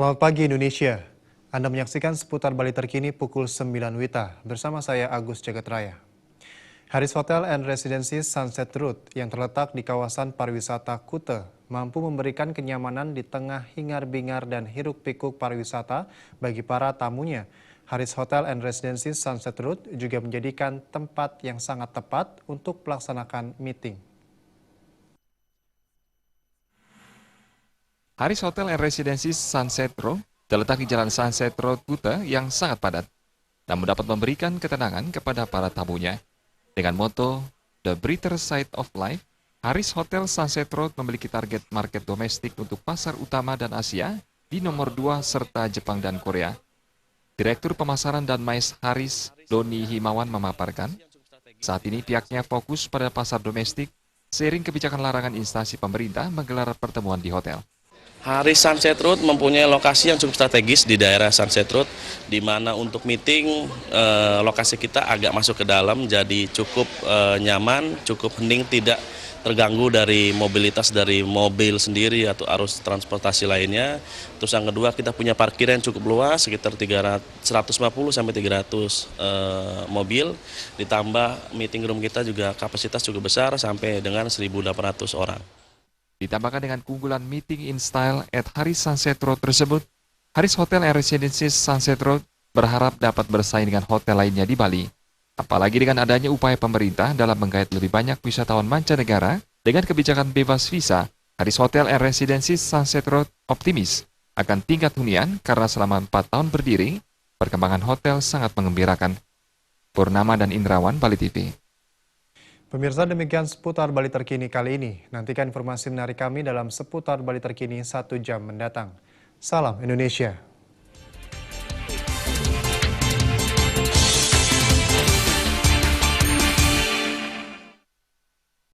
Selamat pagi Indonesia. Anda menyaksikan seputar Bali terkini pukul 9 WITA bersama saya Agus Jagatraya. Harris Hotel and Residences Sunset Road yang terletak di kawasan pariwisata Kuta mampu memberikan kenyamanan di tengah hingar-bingar dan hiruk-pikuk pariwisata bagi para tamunya. Harris Hotel and Residences Sunset Road juga menjadikan tempat yang sangat tepat untuk melaksanakan meeting. Harris Hotel and Residences Sunset Road terletak di Jalan Sunset Road Kuta yang sangat padat, namun dapat memberikan ketenangan kepada para tamunya. Dengan moto The Brighter Side of Life, Harris Hotel Sunset Road memiliki target market domestik untuk pasar utama dan Asia di nomor 2 serta Jepang dan Korea. Direktur Pemasaran dan Mais Harris, Doni Himawan memaparkan, saat ini pihaknya fokus pada pasar domestik seiring kebijakan larangan instansi pemerintah menggelar pertemuan di hotel. Harris Sunset Road mempunyai lokasi yang cukup strategis di daerah Sunset Road, di mana untuk meeting lokasi kita agak masuk ke dalam, jadi cukup nyaman, cukup hening, tidak terganggu dari mobilitas dari mobil sendiri atau arus transportasi lainnya. Terus yang kedua, kita punya parkir yang cukup luas, sekitar 150 sampai 300 mobil, ditambah meeting room kita juga kapasitas cukup besar sampai dengan 1.800 orang. Ditambahkan dengan keunggulan meeting in style at Harris Sunset Road tersebut, Harris Hotel and Residences Sunset Road berharap dapat bersaing dengan hotel lainnya di Bali. Apalagi dengan adanya upaya pemerintah dalam menggait lebih banyak wisatawan mancanegara dengan kebijakan bebas visa, Harris Hotel and Residences Sunset Road optimis akan tingkat hunian karena selama 4 tahun berdiri, perkembangan hotel sangat mengembirakan. Purnama dan Indrawan, Bali TV. Pemirsa, demikian seputar Bali terkini kali ini. Nantikan informasi menarik kami dalam seputar Bali terkini 1 jam mendatang. Salam Indonesia.